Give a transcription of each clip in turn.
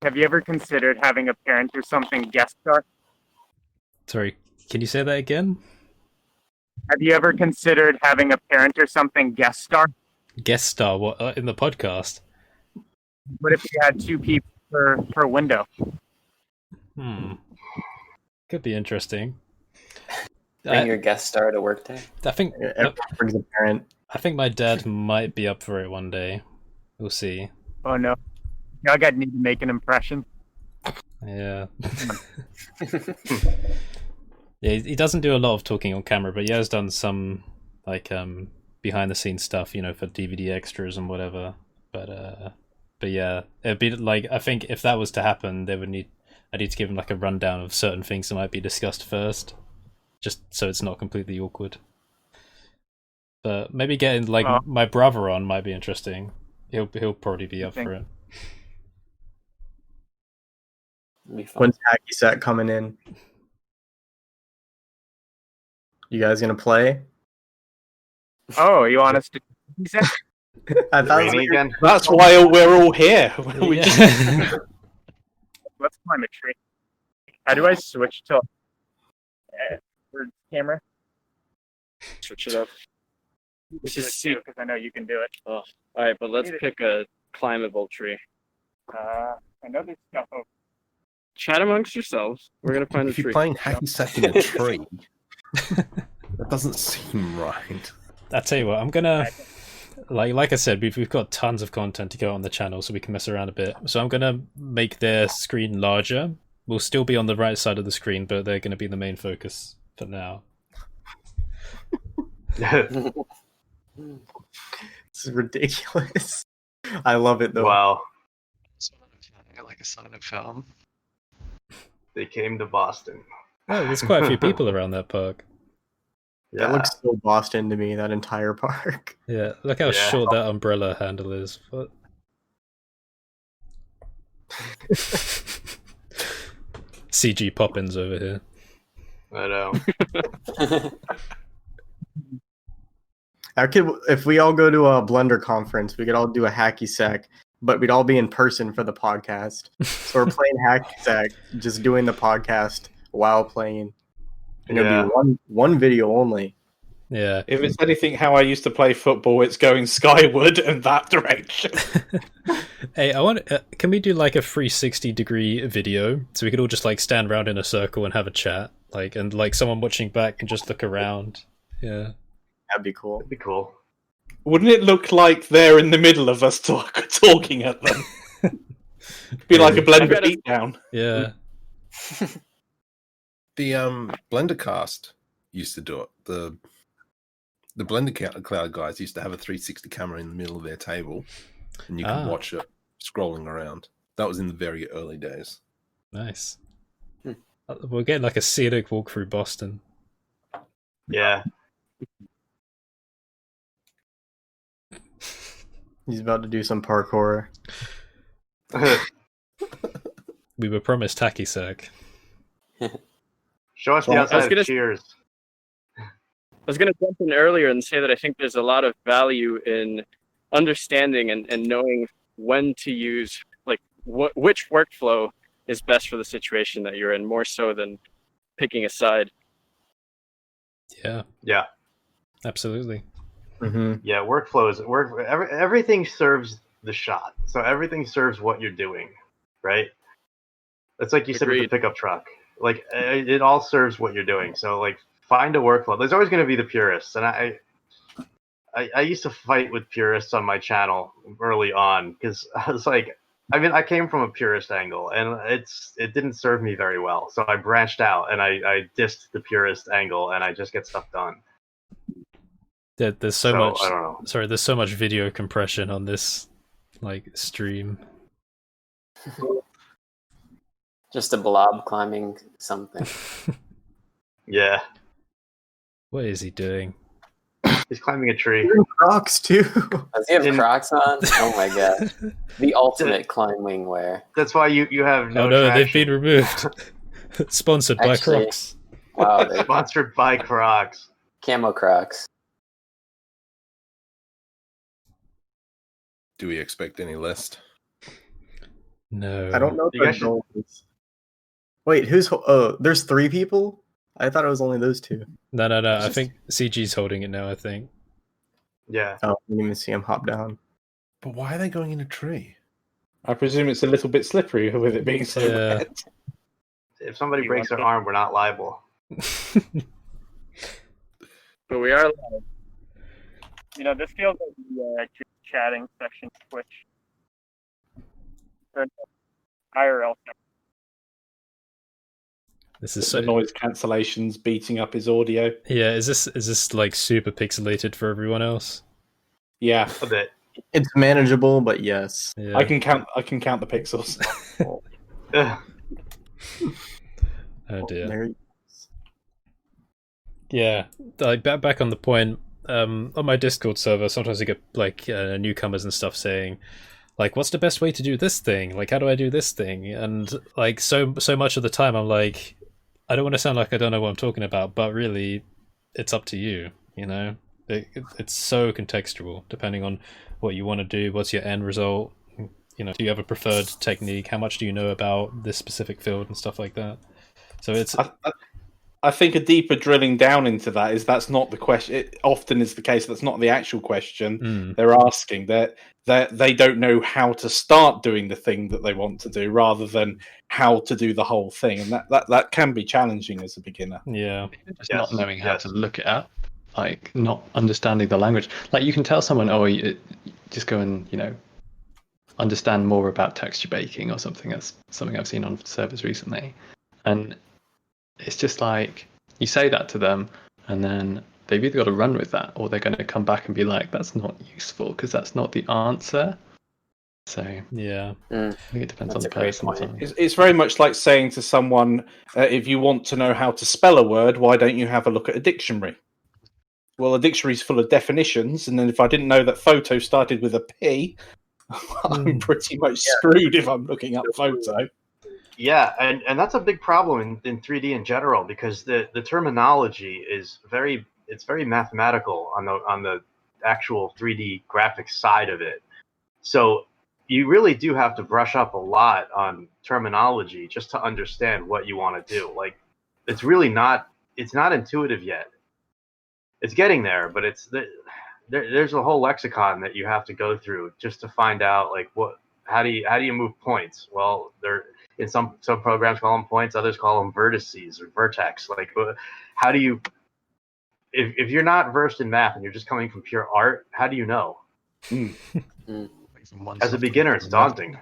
Have you ever considered having a parent or something guest star? Sorry, can you say that again? Have you ever considered having a parent or something guest star? Guest star what in the podcast? What if you had two people per window? Could be interesting. Bring your guest star to work day. I think Everyone brings a parent. I think my dad might be up for it one day. We'll see. Oh no, y'all got need to make an impression. Yeah. Yeah, he doesn't do a lot of talking on camera, but he has done some like behind the scenes stuff, you know, for DVD extras and whatever. But yeah, it'd be like, I think if that was to happen, I need to give him like a rundown of certain things that might be discussed first, just so it's not completely awkward. But maybe getting like my brother on might be interesting. He'll probably be up for it. When's Hacky Sack coming in? You guys gonna play? Oh, you want us to? I thought it was again. That's why we're all here. We Yeah. just Let's climb a tree. How do I switch to camera? Switch it up. This is because I know you can do it. All right, but let's pick a climbable tree. I know there's stuff over. Chat amongst yourselves. We're gonna find a If you're tree. playing hacky sack in a tree, that doesn't seem right. I tell you what, I'm gonna like I said, we've got tons of content to go on the channel, so we can mess around a bit. So I'm gonna make their screen larger. We'll still be on the right side of the screen, but they're gonna be the main focus for now. This is ridiculous. I love it though. Wow. Like a silent film. They came to Boston. Oh, there's quite a few people around that park. That looks so Boston to me, that entire park. Yeah, look how short that umbrella handle is. What? CG Poppins over here. I know. If we all go to a Blender conference, we could all do a hacky sack, but we'd all be in person for the podcast. So we're playing hacky sack, just doing the podcast while playing. And it'll be one video only. Yeah. if it's anything how I used to play football, it's going skyward and that direction. Hey, I want. Can we do like a 360-degree video so we could all just like stand around in a circle and have a chat, like, and like someone watching back can just look around. Yeah, That'd be cool. That'd be cool. Wouldn't it look like they're in the middle of us talking at them? Be like a Blender beatdown. yeah. The Blender Cast used to do it. The Blender Cloud guys used to have a 360 camera in the middle of their table, and you could watch it scrolling around. That was in the very early days. Nice. We're getting like a scenic walk through Boston. Yeah. He's about to do some parkour. We were promised hacky sack. Show us the outside of Cheers. I was going to jump in earlier and say that I think there's a lot of value in understanding and knowing when to use, like, which workflow is best for the situation that you're in, more so than picking a side. Yeah. Yeah. Absolutely. Mm-hmm. Yeah, workflows. Everything serves the shot. So everything serves what you're doing, right? It's like you said with the pickup truck. Like, it all serves what you're doing. So, like, find a workflow. There's always going to be the purists, and I used to fight with purists on my channel early on because I was like, I mean, I came from a purist angle, and it didn't serve me very well. So I branched out and I dissed the purist angle, and I just get stuff done. There's so much. I don't know. Sorry, there's so much video compression on this like stream. Just a blob climbing something. Yeah. What is he doing? He's climbing a tree. Crocs too. Does he have Crocs on? Oh my god. The ultimate climbing wear. That's why you have no. Oh no, they've traction. been removed. Sponsored by Actually, Crocs. Wow. Sponsored by Crocs. Camo Crocs. Do we expect any less? No. I don't know if You guys they're goals. Wait, there's 3 people? I thought it was only those 2. No. I think CG's holding it now, I think. Yeah. Oh, I didn't even see him hop down. But why are they going in a tree? I presume it's a little bit slippery with it being so Yeah. wet. If somebody You breaks want their arm, we're not liable. But we are live. You know, this feels like the chatting section of Twitch. Or IRL section. This is The so noise cancellation's beating up his audio. Yeah, is this like super pixelated for everyone else? Yeah, A bit. It's manageable, but yes. Yeah. I can count the pixels. Ugh. Oh dear. There you- Yeah, like back on the point. On my Discord server, sometimes I get like newcomers and stuff saying, like, "What's the best way to do this thing? Like, how do I do this thing?" And like so much of the time, I'm like, I don't want to sound like I don't know what I'm talking about, but really, it's up to you. You know, it's so contextual depending on what you want to do. What's your end result? You know, do you have a preferred technique? How much do you know about this specific field and stuff like that? So it's. I think a deeper drilling down into that's not the question. It often is the case that's not the actual question they're asking. They don't know how to start doing the thing that they want to do, rather than how to do the whole thing, and that can be challenging as a beginner. Yeah, Just not knowing how to look it up, like not understanding the language. Like you can tell someone, just go and understand more about texture baking or something. That's something I've seen on servers recently, and it's just like you say that to them, and then they've either got to run with that, or they're going to come back and be like, "That's not useful because that's not the answer." So yeah, I think it depends on That's the a great person. point. It's very much like saying to someone, if you want to know how to spell a word, why don't you have a look at a dictionary? Well, a dictionary's full of definitions, and then if I didn't know that photo started with a P, I'm pretty much screwed if I'm looking up photo. Yeah, and that's a big problem in 3D in general, because the terminology is very mathematical on the actual 3D graphics side of it. So you really do have to brush up a lot on terminology just to understand what you want to do. Like, it's not intuitive yet. It's getting there, but there's a whole lexicon that you have to go through just to find out, like, how do you move points? Well, in some programs call them points, others call them vertices or vertex. Like, how do you, if you're not versed in math and you're just coming from pure art, how do you know? As a beginner, it's daunting.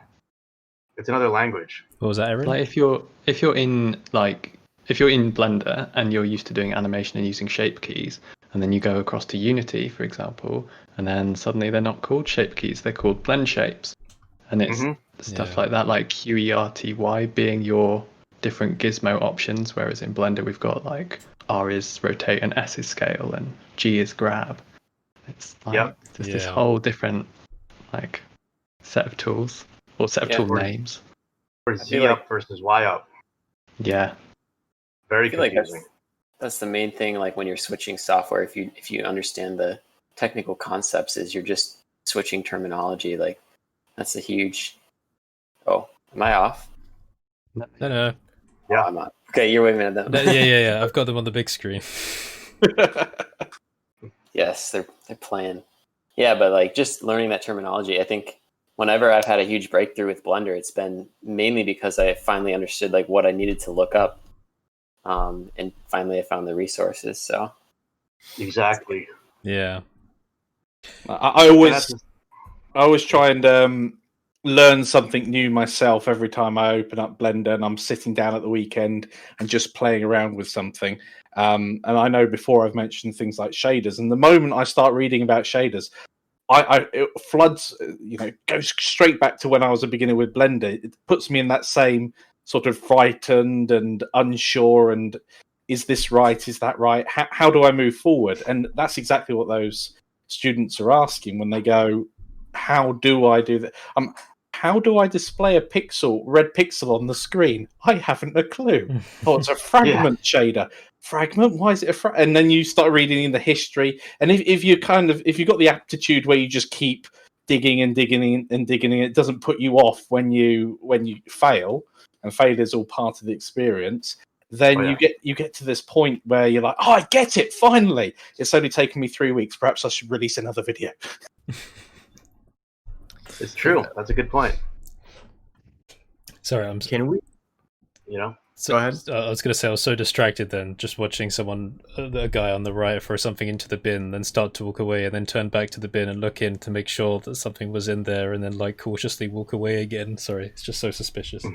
It's another language. What was that, Aaron? Like if you're in Blender and you're used to doing animation and using shape keys, and then you go across to Unity, for example, and then suddenly they're not called shape keys, they're called blend shapes. And it's stuff like that, like QERTY being your different gizmo options, whereas in Blender we've got like R is rotate and S is scale and G is grab. It's like this whole different like set of tools or set of tool names. Or Z up versus Y up. Yeah. Very confusing. Like that's the main thing. Like when you're switching software, if you understand the technical concepts, is you're just switching terminology. Like that's a huge. Oh, am I off? No. Yeah, I'm on. Okay, you're waving at them. Yeah. I've got them on the big screen. Yes, they're playing. Yeah, but like just learning that terminology, I think whenever I've had a huge breakthrough with Blender, it's been mainly because I finally understood like what I needed to look up, and finally I found the resources. So exactly. Yeah. I always try and learn something new myself every time I open up Blender and I'm sitting down at the weekend and just playing around with something. And I know before I've mentioned things like shaders, and the moment I start reading about shaders, it floods, goes straight back to when I was a beginner with Blender. It puts me in that same sort of frightened and unsure, and is this right? Is that right? How do I move forward? And that's exactly what those students are asking when they go, how do I do that? How do I display a red pixel on the screen? I haven't a clue. Oh, it's a fragment shader. Fragment? Why is it and then you start reading in the history. And if you've got the aptitude where you just keep digging and digging and digging. It doesn't put you off when you fail, and failure is all part of the experience. Then you get to this point where you're like, oh, I get it, finally. It's only taken me 3 weeks. Perhaps I should release another video. It's true. That's a good point. Sorry, Can we? So, go ahead. I was going to say I was so distracted then, just watching a guy on the right throw something into the bin, then start to walk away, and then turn back to the bin and look in to make sure that something was in there, and then like cautiously walk away again. Sorry, it's just so suspicious.